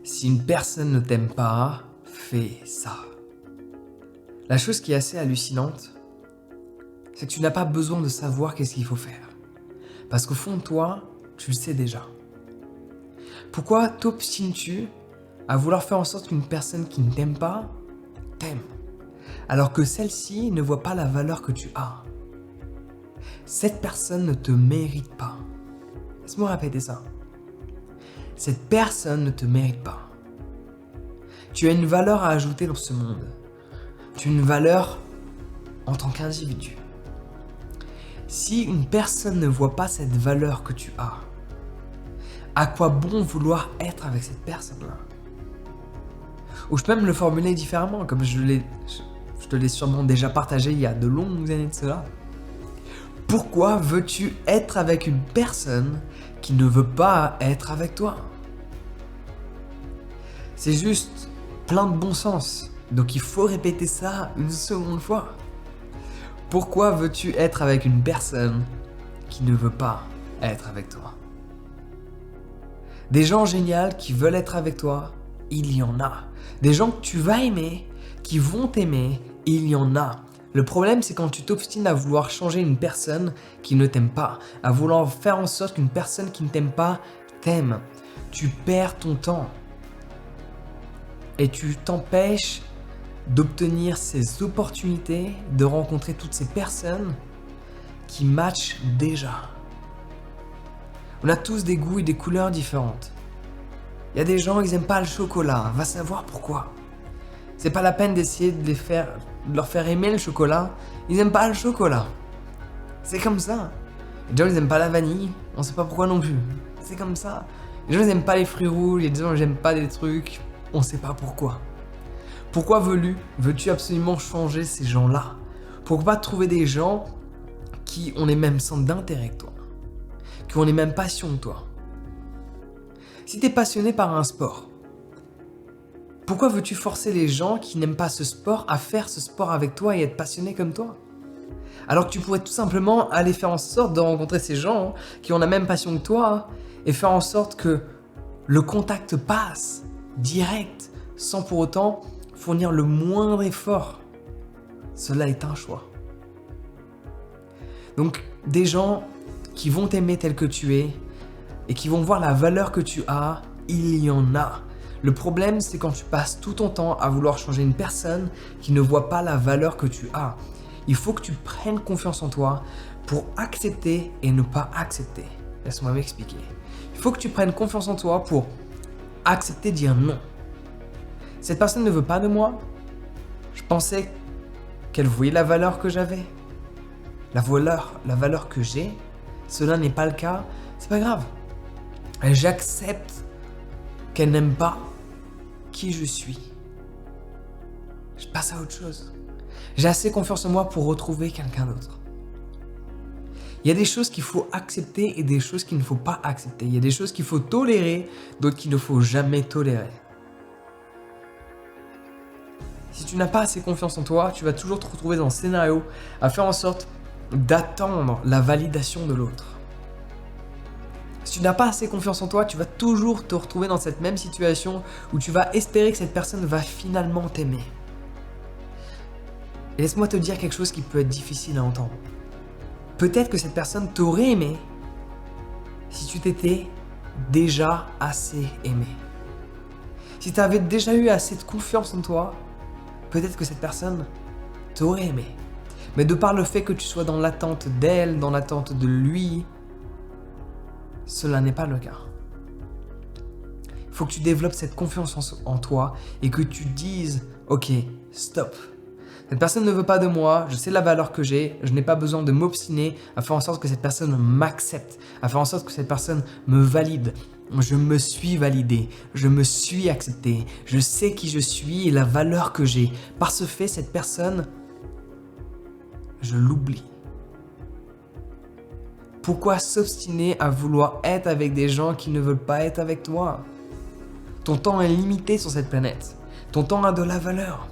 Si une personne ne t'aime pas, fais ça. La chose qui est assez hallucinante, c'est que tu n'as pas besoin de savoir qu'est-ce qu'il faut faire. Parce qu'au fond de toi, tu le sais déjà. Pourquoi t'obstines-tu à vouloir faire en sorte qu'une personne qui ne t'aime pas, t'aime, alors que celle-ci ne voit pas la valeur que tu as? Cette personne ne te mérite pas. Laisse-moi répéter ça. Cette personne ne te mérite pas. Tu as une valeur à ajouter dans ce monde. Tu as une valeur en tant qu'individu. Si une personne ne voit pas cette valeur que tu as, à quoi bon vouloir être avec cette personne-là? Ou je peux même le formuler différemment, comme je te l'ai sûrement déjà partagé il y a de longues années de cela. Pourquoi veux-tu être avec une personne qui ne veut pas être avec toi? C'est juste plein de bon sens. Donc il faut répéter ça une seconde fois. Pourquoi veux-tu être avec une personne qui ne veut pas être avec toi? Des gens géniaux qui veulent être avec toi, il y en a. Des gens que tu vas aimer, qui vont t'aimer, il y en a. Le problème, c'est quand tu t'obstines à vouloir changer une personne qui ne t'aime pas, à vouloir faire en sorte qu'une personne qui ne t'aime pas t'aime. Tu perds ton temps. Et tu t'empêches d'obtenir ces opportunités, de rencontrer toutes ces personnes qui matchent déjà. On a tous des goûts et des couleurs différentes. Il y a des gens, ils n'aiment pas le chocolat, va savoir pourquoi. C'est pas la peine d'essayer de leur faire aimer le chocolat, ils n'aiment pas le chocolat. C'est comme ça. Les gens, ils n'aiment pas la vanille, on sait pas pourquoi non plus. C'est comme ça. Les gens, ils n'aiment pas les fruits rouges, les gens, ils n'aiment pas des trucs, on sait pas pourquoi. Pourquoi veux-tu absolument changer ces gens-là? Pourquoi pas trouver des gens qui ont les mêmes centres d'intérêt que toi, qui ont les mêmes passions que toi? Si tu es passionné par un sport, pourquoi veux-tu forcer les gens qui n'aiment pas ce sport à faire ce sport avec toi et être passionnés comme toi? Alors que tu pourrais tout simplement aller faire en sorte de rencontrer ces gens qui ont la même passion que toi et faire en sorte que le contact passe direct sans pour autant fournir le moindre effort. Cela est un choix. Donc, des gens qui vont t'aimer tel que tu es et qui vont voir la valeur que tu as, il y en a. Le problème, c'est quand tu passes tout ton temps à vouloir changer une personne qui ne voit pas la valeur que tu as. Il faut que tu prennes confiance en toi pour accepter et ne pas accepter. Laisse-moi m'expliquer. Il faut que tu prennes confiance en toi pour accepter de dire non. Cette personne ne veut pas de moi. Je pensais qu'elle voyait la valeur que j'avais. La valeur que j'ai. Cela n'est pas le cas. C'est pas grave. J'accepte qu'elle n'aime pas qui je suis. Je passe à autre chose. J'ai assez confiance en moi pour retrouver quelqu'un d'autre. Il y a des choses qu'il faut accepter et des choses qu'il ne faut pas accepter. Il y a des choses qu'il faut tolérer, d'autres qu'il ne faut jamais tolérer. Si tu n'as pas assez confiance en toi, tu vas toujours te retrouver dans ce scénario à faire en sorte d'attendre la validation de l'autre. Si tu n'as pas assez confiance en toi, tu vas toujours te retrouver dans cette même situation où tu vas espérer que cette personne va finalement t'aimer. Et laisse-moi te dire quelque chose qui peut être difficile à entendre. Peut-être que cette personne t'aurait aimé si tu t'étais déjà assez aimé. Si tu avais déjà eu assez de confiance en toi, peut-être que cette personne t'aurait aimé. Mais de par le fait que tu sois dans l'attente d'elle, dans l'attente de lui, cela n'est pas le cas. Il faut que tu développes cette confiance en toi et que tu dises « Ok, stop. Cette personne ne veut pas de moi, je sais la valeur que j'ai, je n'ai pas besoin de m'obstiner à faire en sorte que cette personne m'accepte, à faire en sorte que cette personne me valide. Je me suis validé, je me suis accepté, je sais qui je suis et la valeur que j'ai. Par ce fait, cette personne, je l'oublie. » Pourquoi s'obstiner à vouloir être avec des gens qui ne veulent pas être avec toi? Ton temps est limité sur cette planète. Ton temps a de la valeur.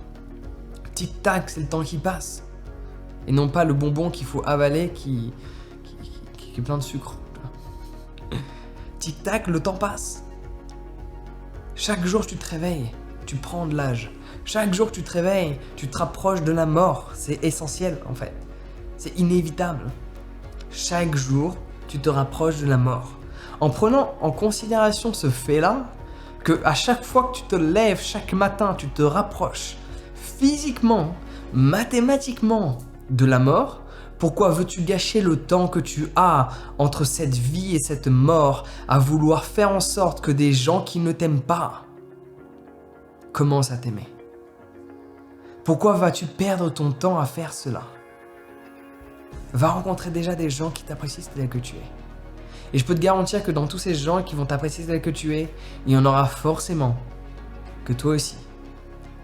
Tic-tac, c'est le temps qui passe. Et non pas le bonbon qu'il faut avaler qui est plein de sucre. Tic-tac, le temps passe. Chaque jour tu te réveilles, tu prends de l'âge. Chaque jour que tu te réveilles, tu te rapproches de la mort. C'est essentiel en fait. C'est inévitable. Chaque jour, tu te rapproches de la mort. En prenant en considération ce fait-là, que à chaque fois que tu te lèves, chaque matin, tu te rapproches physiquement, mathématiquement de la mort, pourquoi veux-tu gâcher le temps que tu as entre cette vie et cette mort à vouloir faire en sorte que des gens qui ne t'aiment pas commencent à t'aimer? Pourquoi vas-tu perdre ton temps à faire cela? Va rencontrer déjà des gens qui t'apprécient tel que tu es. Et je peux te garantir que dans tous ces gens qui vont t'apprécier tel que tu es, il y en aura forcément que toi aussi,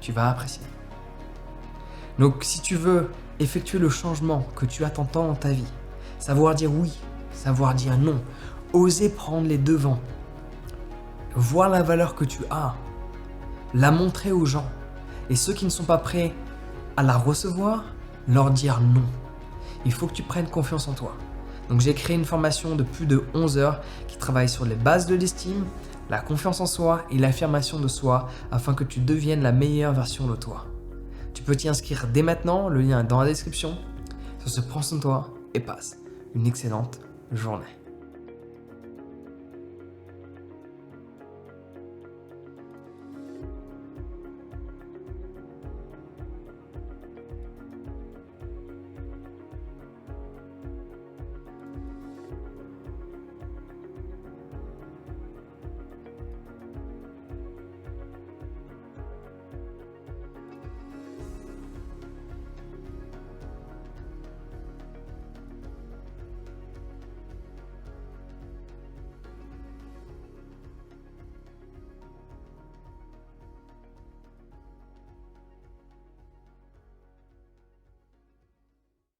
tu vas apprécier. Donc si tu veux effectuer le changement que tu attends tant dans ta vie, savoir dire oui, savoir dire non, oser prendre les devants, voir la valeur que tu as, la montrer aux gens, et ceux qui ne sont pas prêts à la recevoir, leur dire non. Il faut que tu prennes confiance en toi. Donc j'ai créé une formation de plus de 11 heures qui travaille sur les bases de l'estime, la confiance en soi et l'affirmation de soi afin que tu deviennes la meilleure version de toi. Tu peux t'y inscrire dès maintenant, le lien est dans la description. Sur ce, prends soin de toi et passe une excellente journée.